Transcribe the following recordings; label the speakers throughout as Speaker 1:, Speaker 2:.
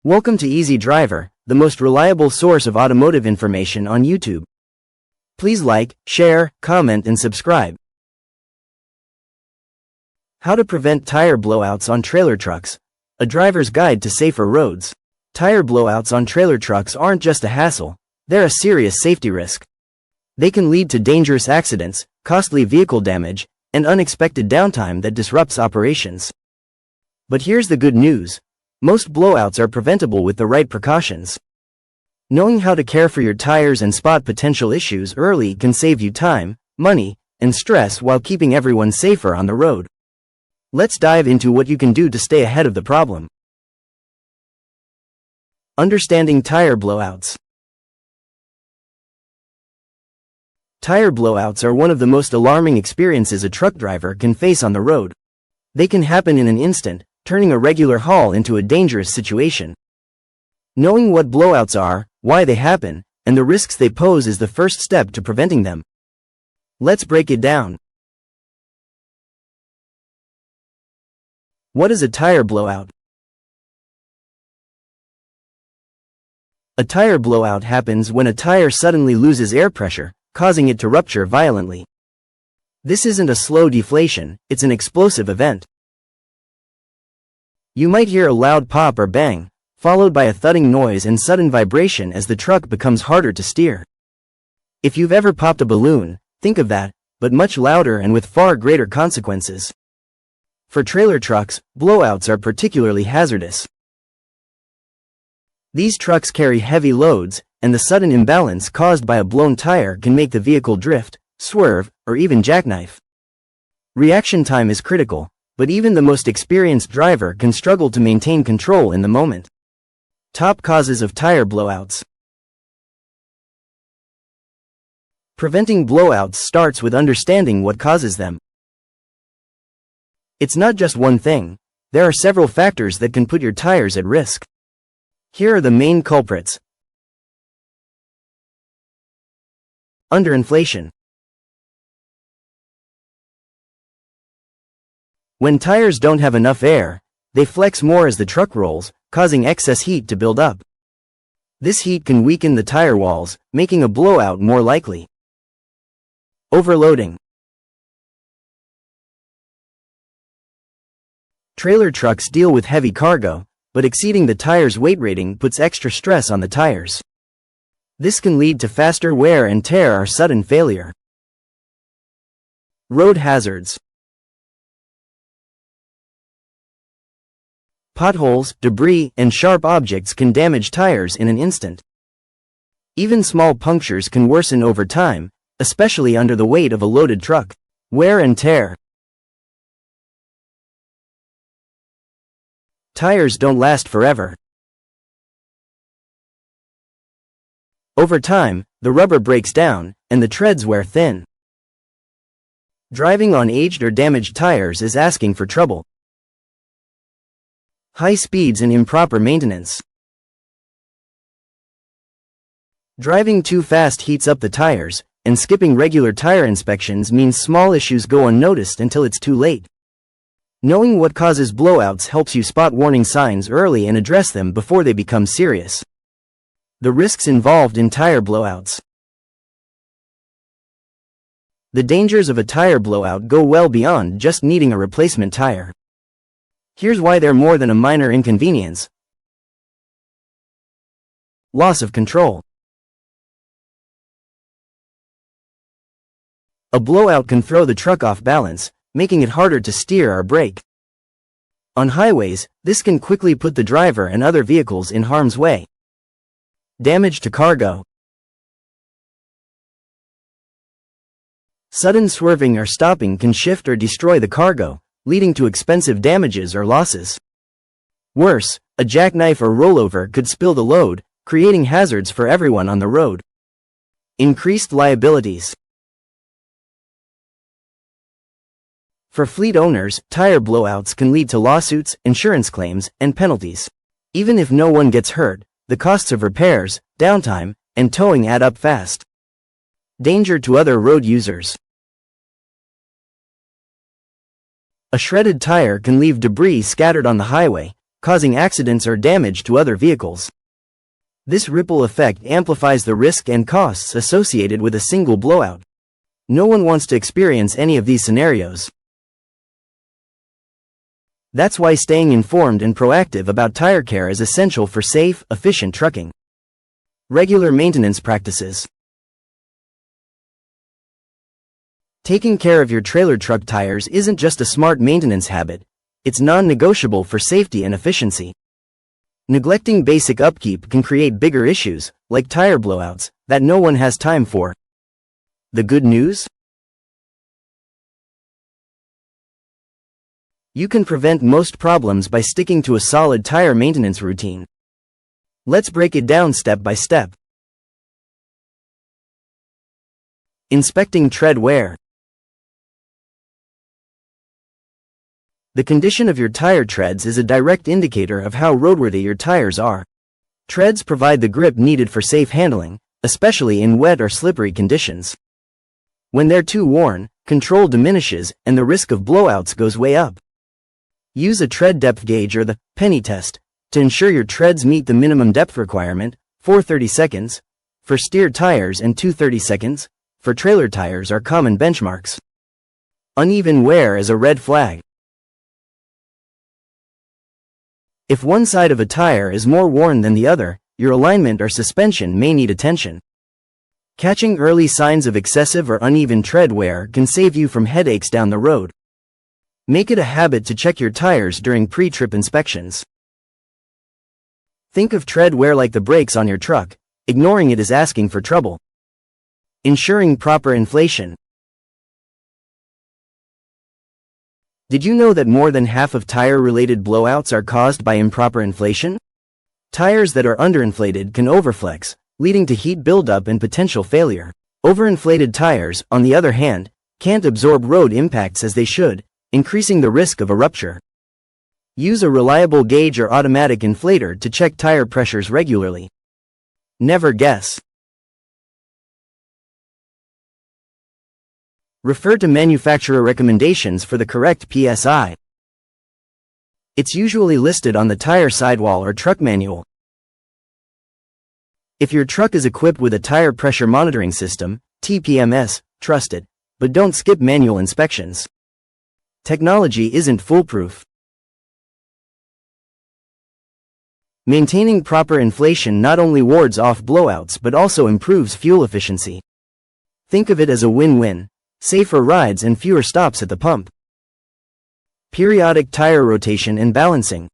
Speaker 1: Welcome to Easy Driver, the most reliable source of automotive information on YouTube. Please like, share, comment and subscribe. How to prevent tire blowouts on trailer trucks. A driver's guide to safer roads. Tire blowouts on trailer trucks aren't just a hassle, they're a serious safety risk. They can lead to dangerous accidents, costly vehicle damage, and unexpected downtime that disrupts operations. But here's the good news. Most blowouts are preventable with the right precautions. Knowing how to care for your tires and spot potential issues early can save you time, money, and stress while keeping everyone safer on the road. Let's dive into what you can do to stay ahead of the problem. Understanding tire blowouts. Tire blowouts are one of the most alarming experiences a truck driver can face on the road. They can happen in an instant, turning a regular haul into a dangerous situation. Knowing what blowouts are, why they happen, and the risks they pose is the first step to preventing them. Let's break it down. What is a tire blowout? A tire blowout happens when a tire suddenly loses air pressure, causing it to rupture violently. This isn't a slow deflation, it's an explosive event. You might hear a loud pop or bang, followed by a thudding noise and sudden vibration as the truck becomes harder to steer. If you've ever popped a balloon, think of that, but much louder and with far greater consequences. For trailer trucks, blowouts are particularly hazardous. These trucks carry heavy loads, and the sudden imbalance caused by a blown tire can make the vehicle drift, swerve, or even jackknife. Reaction time is critical, but even the most experienced driver can struggle to maintain control in the moment. Top causes of tire blowouts. Preventing blowouts starts with understanding what causes them. It's not just one thing. There are several factors that can put your tires at risk. Here are the main culprits. Underinflation. When tires don't have enough air, they flex more as the truck rolls, causing excess heat to build up. This heat can weaken the tire walls, making a blowout more likely. Overloading. Trailer trucks deal with heavy cargo, but exceeding the tire's weight rating puts extra stress on the tires. This can lead to faster wear and tear or sudden failure. Road hazards. Potholes, debris, and sharp objects can damage tires in an instant. Even small punctures can worsen over time, especially under the weight of a loaded truck. Wear and tear. Tires don't last forever. Over time, the rubber breaks down, and the treads wear thin. Driving on aged or damaged tires is asking for trouble. High speeds and improper maintenance. Driving too fast heats up the tires, and skipping regular tire inspections means small issues go unnoticed until it's too late. Knowing what causes blowouts helps you spot warning signs early and address them before they become serious. The risks involved in tire blowouts. The dangers of a tire blowout go well beyond just needing a replacement tire. Here's why they're more than a minor inconvenience. Loss of control. A blowout can throw the truck off balance, making it harder to steer or brake. On highways, this can quickly put the driver and other vehicles in harm's way. Damage to cargo. Sudden swerving or stopping can shift or destroy the cargo, leading to expensive damages or losses. Worse, a jackknife or rollover could spill the load, creating hazards for everyone on the road. Increased liabilities. For fleet owners, tire blowouts can lead to lawsuits, insurance claims, and penalties. Even if no one gets hurt, the costs of repairs, downtime, and towing add up fast. Danger to other road users. A shredded tire can leave debris scattered on the highway, causing accidents or damage to other vehicles. This ripple effect amplifies the risk and costs associated with a single blowout. No one wants to experience any of these scenarios. That's why staying informed and proactive about tire care is essential for safe, efficient trucking. Regular maintenance practices. Taking care of your trailer truck tires isn't just a smart maintenance habit, it's non-negotiable for safety and efficiency. Neglecting basic upkeep can create bigger issues, like tire blowouts, that no one has time for. The good news? You can prevent most problems by sticking to a solid tire maintenance routine. Let's break it down step by step. Inspecting tread wear. The condition of your tire treads is a direct indicator of how roadworthy your tires are. Treads provide the grip needed for safe handling, especially in wet or slippery conditions. When they're too worn, control diminishes and the risk of blowouts goes way up. Use a tread depth gauge or the penny test to ensure your treads meet the minimum depth requirement, 430 seconds, for steer tires and 230 seconds, for trailer tires are common benchmarks. Uneven wear is a red flag. If one side of a tire is more worn than the other, your alignment or suspension may need attention. Catching early signs of excessive or uneven tread wear can save you from headaches down the road. Make it a habit to check your tires during pre-trip inspections. Think of tread wear like the brakes on your truck. Ignoring it is asking for trouble. Ensuring proper inflation. Did you know that more than half of tire-related blowouts are caused by improper inflation? Tires that are underinflated can overflex, leading to heat buildup and potential failure. Overinflated tires, on the other hand, can't absorb road impacts as they should, increasing the risk of a rupture. Use a reliable gauge or automatic inflator to check tire pressures regularly. Never guess. Refer to manufacturer recommendations for the correct PSI. It's usually listed on the tire sidewall or truck manual. If your truck is equipped with a tire pressure monitoring system, TPMS, trust it, but don't skip manual inspections. Technology isn't foolproof. Maintaining proper inflation not only wards off blowouts but also improves fuel efficiency. Think of it as a win-win: safer rides and fewer stops at the pump. Periodic tire rotation and balancing.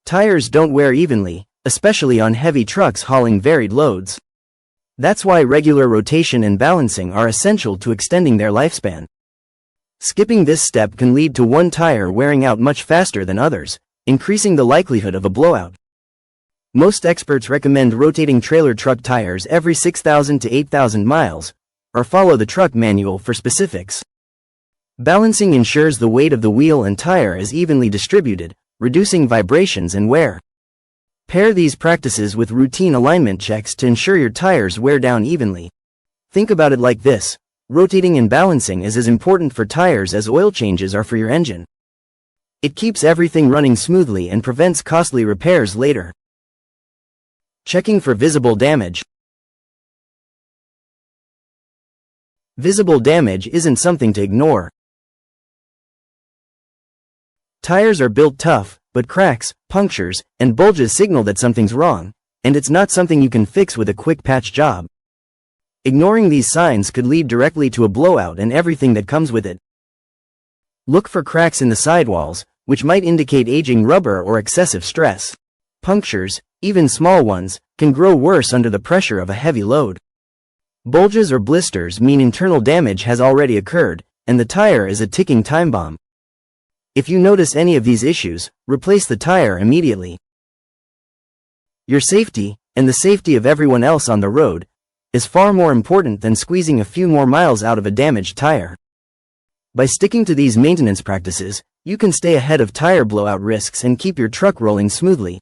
Speaker 1: Tires don't wear evenly, especially on heavy trucks hauling varied loads. That's why regular rotation and balancing are essential to extending their lifespan. Skipping this step can lead to one tire wearing out much faster than others, increasing the likelihood of a blowout. Most experts recommend rotating trailer truck tires every 6,000 to 8,000 miles, or follow the truck manual for specifics. Balancing ensures the weight of the wheel and tire is evenly distributed, reducing vibrations and wear. Pair these practices with routine alignment checks to ensure your tires wear down evenly. Think about it like this: rotating and balancing is as important for tires as oil changes are for your engine. It keeps everything running smoothly and prevents costly repairs later. Checking for visible damage. Visible damage isn't something to ignore. Tires are built tough, but cracks, punctures, and bulges signal that something's wrong, and it's not something you can fix with a quick patch job. Ignoring these signs could lead directly to a blowout and everything that comes with it. Look for cracks in the sidewalls, which might indicate aging rubber or excessive stress. Punctures, even small ones, can grow worse under the pressure of a heavy load. Bulges or blisters mean internal damage has already occurred, and the tire is a ticking time bomb. If you notice any of these issues, replace the tire immediately. Your safety, and the safety of everyone else on the road, is far more important than squeezing a few more miles out of a damaged tire. By sticking to these maintenance practices, you can stay ahead of tire blowout risks and keep your truck rolling smoothly.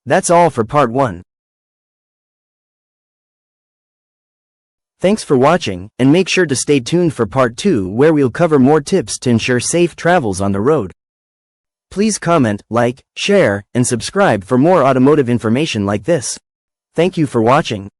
Speaker 1: That's all for part 1. Thanks for watching, and make sure to stay tuned for part 2 where we'll cover more tips to ensure safe travels on the road. Please comment, like, share, and subscribe for more automotive information like this. Thank you for watching.